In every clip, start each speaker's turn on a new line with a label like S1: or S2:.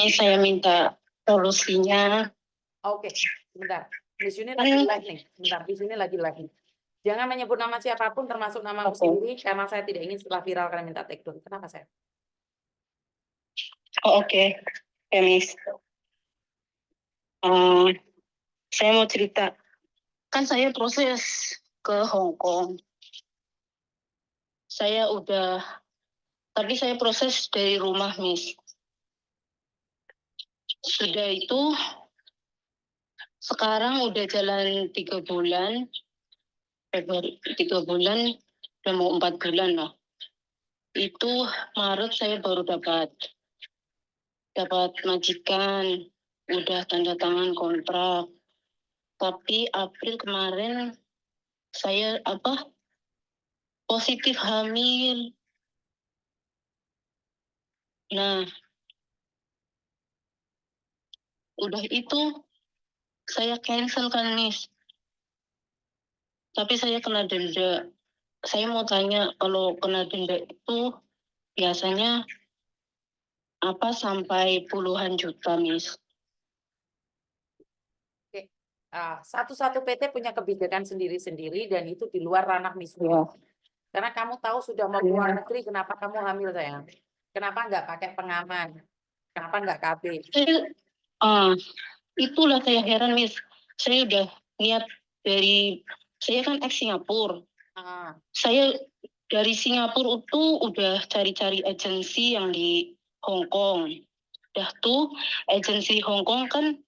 S1: Ini saya minta solusinya.
S2: Oke, sebentar. Di sini lagi live nih. Sebentar, di sini lagi live nih. Jangan menyebut nama siapapun, termasuk namamu sendiri, karena saya tidak ingin setelah viral kalian minta take down. Kenapa saya?
S1: Oke, Miss. Saya mau cerita. Kan saya proses ke Hong Kong. Tapi saya proses dari rumah, Miss. Sudah itu, sekarang udah jalan 3 bulan. Februari 3 bulan, udah mau 4 bulan lah. Itu Maret saya baru dapat majikan, udah tanda tangan kontrak. Tapi April kemarin saya positif hamil. Nah, udah itu saya cancel kan, Miss. Tapi saya kena denda. Saya mau tanya, kalau kena denda itu biasanya apa sampai puluhan juta, Miss?
S2: Oke. Satu-satu PT punya kebijakan sendiri-sendiri dan itu di luar ranah Miss. Ya. Karena kamu tahu sudah mau keluar negeri, kenapa kamu hamil, sayang? Kenapa nggak pakai pengaman? Kenapa nggak KB?
S1: Itulah saya heran, Miss. Saya udah niat saya kan ex Singapura. Saya dari Singapura itu udah cari-cari agensi yang di Hong Kong. Udah tuh agensi Hong Kong kan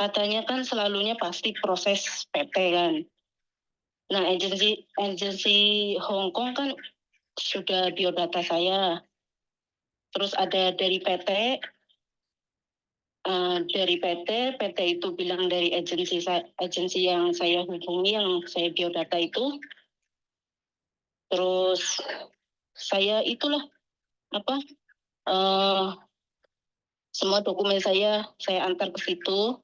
S1: katanya kan selalunya pasti proses PT kan. Nah, agensi Hong Kong kan sudah biodata saya. Terus ada dari PT, PT itu bilang dari agensi yang saya hubungi, yang saya biodata itu. Terus saya itulah semua dokumen saya antar ke situ.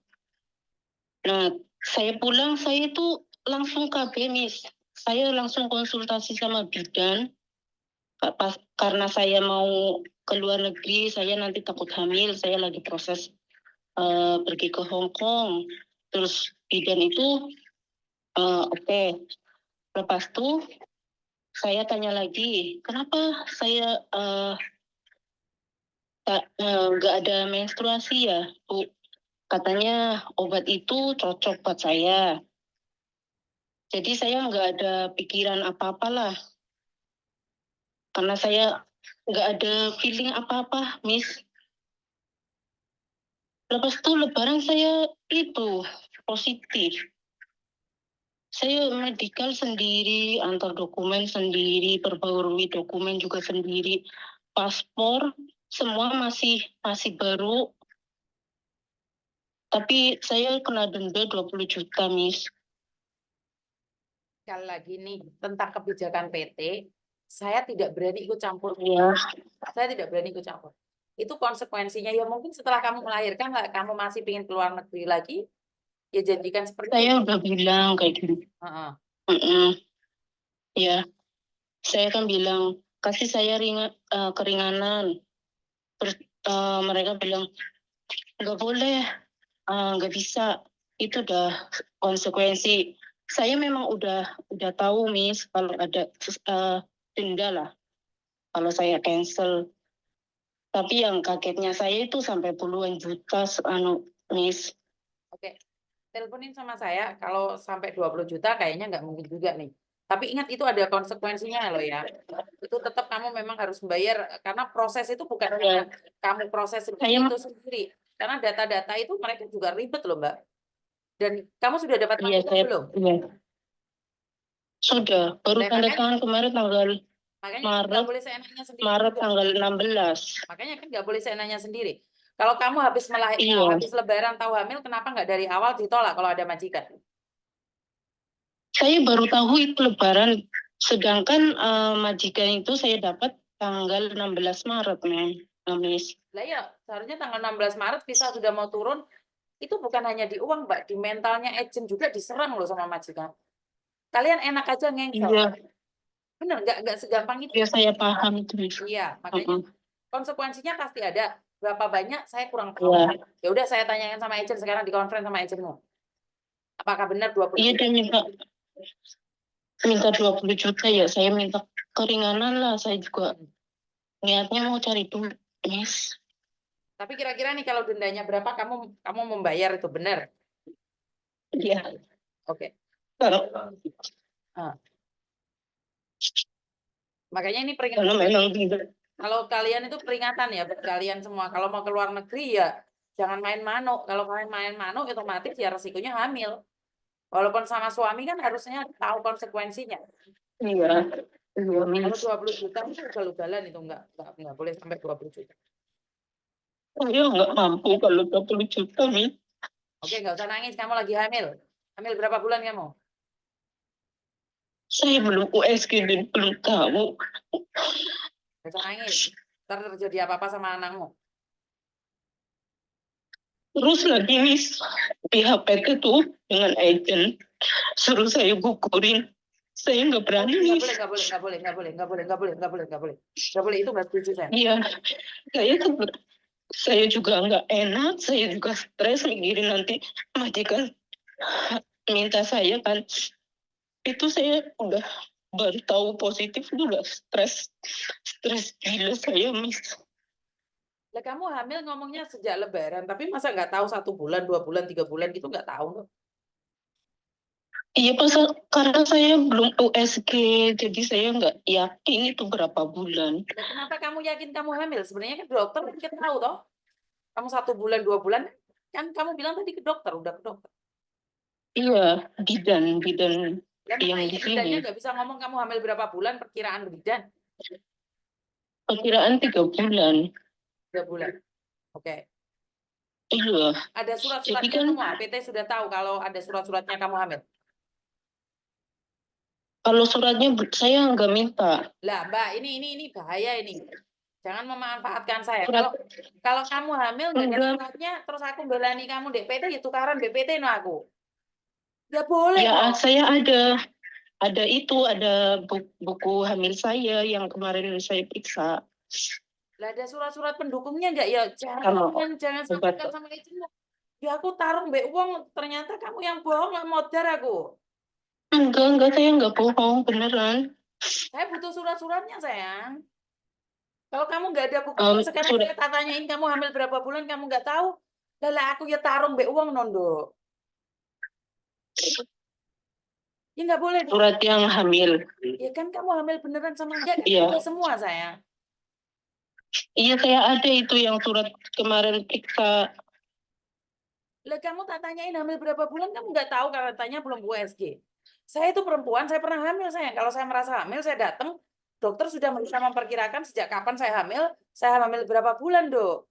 S1: Nah, saya pulang, saya itu langsung KB, Miss. Saya langsung konsultasi sama bidan. Karena saya mau ke luar negeri, saya nanti takut hamil, saya lagi proses pergi ke Hong Kong. Terus bidan itu, oke. Lepas itu, saya tanya lagi, kenapa saya nggak ada menstruasi ya, Bu? Katanya obat itu cocok buat saya. Jadi saya nggak ada pikiran apa-apa lah. Karena saya nggak ada feeling apa-apa, Miss. Lepas itu lebaran saya itu positif. Saya medical sendiri, antar dokumen sendiri, perbarui dokumen juga sendiri. Paspor semua masih baru. Tapi saya kena denda 20 juta, Miss.
S2: Sekali lagi nih, tentang kebijakan PT, saya tidak berani ikut campur.
S1: Ya.
S2: Saya tidak berani ikut campur. Itu konsekuensinya ya mungkin setelah kamu melahirkan, kamu masih ingin keluar negeri lagi, ya jadikan seperti
S1: saya
S2: itu.
S1: Udah bilang kayak gini. Ya, saya kan bilang kasih saya keringanan. Terus mereka bilang nggak boleh, nggak bisa. Itu udah konsekuensi. Saya memang udah tahu, Miss, kalau ada denda lah kalau saya cancel. Tapi yang kagetnya saya itu sampai puluhan juta, Miss.
S2: Oke, teleponin sama saya kalau sampai 20 juta kayaknya nggak mungkin juga nih. Tapi ingat itu ada konsekuensinya loh ya. Itu tetap kamu memang harus membayar karena proses itu bukan hanya kamu proses sendiri itu sendiri. Karena data-data itu mereka juga ribet loh, Mbak. Dan kamu sudah dapat majikan belum?
S1: Iya. Sudah, baru tanda tangan kemarin tanggal Maret tanggal 16.
S2: Makanya kan nggak boleh saya nanya sendiri. Kalau kamu habis habis lebaran tahu hamil, kenapa nggak dari awal ditolak kalau ada majikan?
S1: Saya baru tahu itu lebaran, sedangkan majikan itu saya dapat tanggal 16 Maret, Miss.
S2: Lah ya, seharusnya tanggal 16 Maret visa sudah mau turun, itu bukan hanya di uang, Mbak, di mentalnya agent juga diserang loh sama majikan. Kalian enak aja ngengsel. Iya. Bener, nggak segampang itu.
S1: Ya, saya paham itu.
S2: Iya, makanya konsekuensinya pasti ada. berapa banyak saya kurang tahu.
S1: Ya,
S2: Ya udah saya tanyakan sama agent sekarang di conference sama agentmu. Apakah benar 20
S1: iya
S2: juta?
S1: dia minta 20 juta ya. Saya minta keringanan lah. Saya juga niatnya mau cari duit, Miss.
S2: Tapi kira-kira nih kalau dendanya berapa kamu membayar itu benar?
S1: Iya.
S2: Oke.
S1: Kalau
S2: Ah. Makanya ini
S1: kalau
S2: peringatan.
S1: memang tidak.
S2: Kalau kalian itu peringatan ya buat kalian semua. Kalau mau ke luar negeri ya jangan main mano. Kalau kalian main mano otomatis ya resikonya hamil. Walaupun sama suami kan harusnya tahu konsekuensinya.
S1: Iya. Iya,
S2: Kalau
S1: Miss.
S2: 20 juta itu ugal-ugalan itu enggak boleh sampai 20 juta.
S1: Saya nggak mampu kalau 20 juta, Miss.
S2: Oke, nggak usah nangis. Kamu lagi hamil. Hamil berapa bulan kamu?
S1: Saya belum USG dan belum tahu.
S2: Nggak usah nangis. Ntar terjadi apa-apa sama anakmu.
S1: Terus lagi, Miss, pihak PT tuh dengan agent suruh saya gugurin. Saya nggak berani,
S2: Nggak
S1: Miss.
S2: boleh, nggak boleh, nggak boleh, nggak boleh, nggak boleh, nggak boleh, nggak boleh, nggak boleh. Nggak boleh, itu nggak setuju saya.
S1: Iya, saya juga nggak enak. Saya juga stres mikirin nanti majikan minta saya kan. Itu saya udah baru tahu positif itu udah stres gila saya, Miss.
S2: Lah kamu hamil ngomongnya sejak Lebaran, tapi masa nggak tahu 1 bulan, 2 bulan, 3 bulan gitu nggak tahu loh.
S1: Iya, karena saya belum USG, jadi saya nggak yakin itu berapa bulan.
S2: Lah kenapa kamu yakin kamu hamil? Sebenarnya kan dokter mungkin tahu toh. Kamu 1 bulan, 2 bulan kan kamu bilang tadi ke dokter, udah ke dokter.
S1: Iya, bidan
S2: Lah masa
S1: yang
S2: iya
S1: di sini.
S2: bidannya nggak bisa ngomong kamu hamil berapa bulan perkiraan bidan?
S1: Perkiraan 3 bulan.
S2: 3 bulan. Oke.
S1: Iya,
S2: Ada
S1: jadi
S2: surat-suratnya
S1: kan
S2: semua. PT sudah tahu kalau ada surat-suratnya kamu hamil.
S1: kalau suratnya saya nggak minta.
S2: Lah, Mbak, ini bahaya ini. Jangan memanfaatkan saya.
S1: Surat
S2: Kalau kamu hamil nggak ada
S1: enggak,
S2: suratnya, terus aku belani kamu DPT, ya tukaran BPT no aku. Nggak boleh
S1: ya
S2: kok.
S1: saya ada buku hamil saya yang kemarin saya periksa.
S2: Lah ada surat-surat pendukungnya nggak ya?
S1: Sama
S2: Jangan
S1: obat.
S2: sampaikan sama izinmu. Ya aku taruh mbak uang, ternyata kamu yang bohong nggak modar aku.
S1: Enggak, saya nggak bohong, beneran.
S2: Saya butuh surat-suratnya sayang. Kalau kamu nggak ada buktinya, sekarang
S1: Surat
S2: saya tanyain kamu hamil berapa bulan, kamu nggak tahu. Lah aku ya taruh mbak uang nondo. Ya nggak boleh dong.
S1: surat yang hamil.
S2: Ya kan kamu hamil beneran sama enggak kan
S1: Iya,
S2: ada semua sayang.
S1: iya saya ada itu yang surat kemarin periksa.
S2: Lah kamu tak tanyain hamil berapa bulan, kamu nggak tahu karena tanya belum USG. Saya itu perempuan, saya pernah hamil saya. Kalau saya merasa hamil, saya datang, dokter sudah bisa memperkirakan sejak kapan saya hamil berapa bulan, Dok.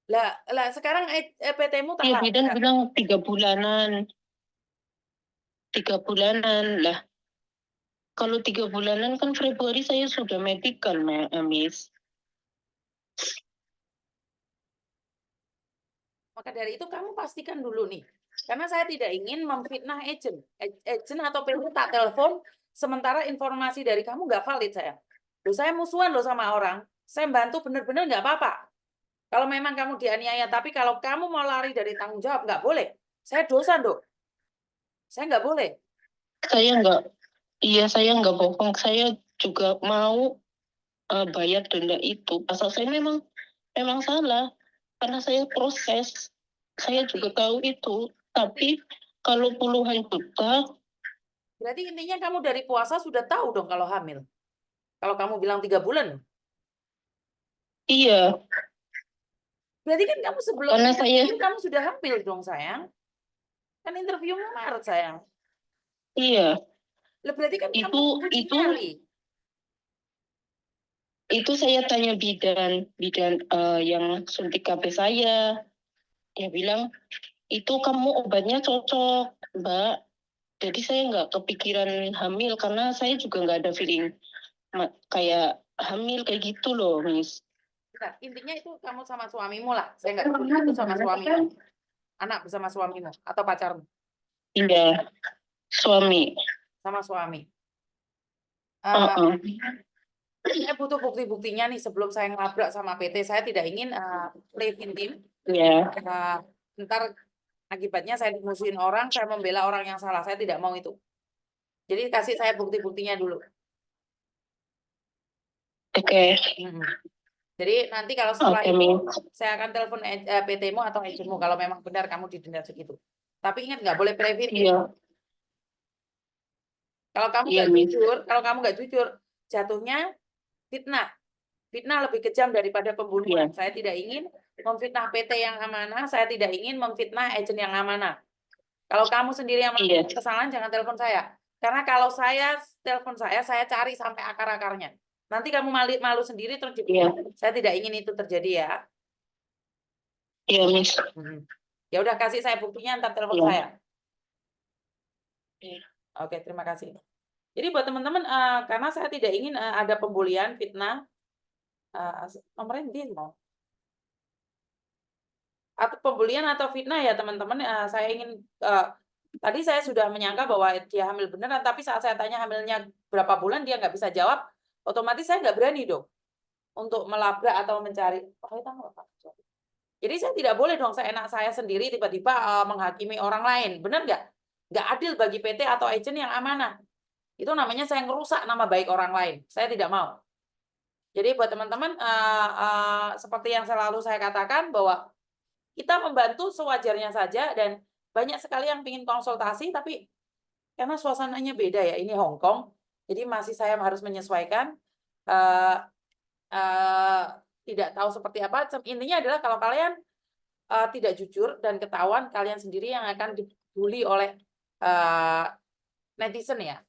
S2: Lah sekarang PT-mu tak
S1: Iya, bidan
S2: langgar.
S1: bilang 3 bulanan. 3 bulanan lah. Kalau 3 bulanan kan Februari saya sudah medical, Miss.
S2: Maka dari itu kamu pastikan dulu nih. Karena saya tidak ingin memfitnah agent. Agent atau PT tak telepon, sementara informasi dari kamu nggak valid saya. Loh, saya musuhan loh sama orang. Saya bantu bener-bener nggak apa-apa. Kalau memang kamu dianiaya, tapi kalau kamu mau lari dari tanggung jawab, nggak boleh. Saya dosa, Dok. Saya nggak boleh.
S1: Saya nggak bohong. Saya juga mau bayar denda itu. Asal saya memang salah. Karena saya proses. Saya juga tahu itu. Tapi kalau puluhan juta,
S2: Berarti intinya kamu dari puasa sudah tahu dong kalau hamil. Kalau kamu bilang 3 bulan.
S1: iya.
S2: Berarti kan kamu sebelum
S1: Karena saya,
S2: interview kamu sudah hamil dong, sayang. Kan interviewmu Maret, sayang.
S1: iya.
S2: Lah berarti kan kamu
S1: Itu,
S2: uji
S1: itu,
S2: nyali.
S1: itu saya tanya bidan yang suntik KB saya. Dia bilang, itu kamu obatnya cocok, Mbak. Jadi saya nggak kepikiran hamil karena saya juga nggak ada feeling kayak hamil kayak gitu loh, Miss.
S2: Bentar, intinya itu kamu sama suamimu lah. Saya nggak tahu itu sama suamimu. Anak bersama suamimu atau pacarmu
S1: Iya, suami.
S2: sama suami.
S1: Uh-uh.
S2: Saya butuh bukti-buktinya nih sebelum saya ngelabrak sama PT. Saya tidak ingin play victim.
S1: Ya.
S2: Ntar akibatnya saya dimusuhin orang, saya membela orang yang salah. Saya tidak mau itu. Jadi kasih saya bukti-buktinya dulu.
S1: Oke.
S2: Jadi nanti kalau setelah
S1: Oke,
S2: itu
S1: Miss.
S2: saya akan telepon PT-mu atau agentmu kalau memang benar kamu didenda segitu. Tapi ingat nggak boleh play victim.
S1: Iya.
S2: Kalau kamu
S1: Iya,
S2: nggak
S1: Miss.
S2: jujur, jatuhnya fitnah. Fitnah lebih kejam daripada pembunuhan.
S1: Iya.
S2: Saya tidak ingin memfitnah PT yang amanah, saya tidak ingin memfitnah agent yang amanah. Kalau kamu sendiri yang
S1: Iya.
S2: melakukan kesalahan, jangan telepon saya. Karena kalau saya telepon saya cari sampai akar-akarnya. Nanti kamu malu sendiri terus
S1: Iya.
S2: dibunuh. Saya tidak ingin itu terjadi ya.
S1: Iya, Miss.
S2: Ya udah kasih saya buktinya, ntar telepon
S1: Iya.
S2: saya.
S1: Iya.
S2: Oke, terima kasih. Jadi buat teman-teman, karena saya tidak ingin ada pembulian, fitnah, nomornya dia mau. Atau pembulian atau fitnah ya teman-teman, saya ingin tadi saya sudah menyangka bahwa dia hamil beneran, tapi saat saya tanya hamilnya berapa bulan dia nggak bisa jawab, otomatis saya nggak berani dong untuk melabrak atau mencari. Jadi saya tidak boleh dong seenak saya sendiri tiba-tiba menghakimi orang lain, benar nggak? Nggak adil bagi PT atau agent yang amanah. Itu namanya saya ngerusak nama baik orang lain. Saya tidak mau. Jadi buat teman-teman, seperti yang selalu saya katakan bahwa kita membantu sewajarnya saja dan banyak sekali yang ingin konsultasi, tapi karena suasananya beda ya, ini Hong Kong, jadi masih saya harus menyesuaikan. Tidak tahu seperti apa. Intinya adalah kalau kalian tidak jujur dan ketahuan, kalian sendiri yang akan dibully oleh netizen ya.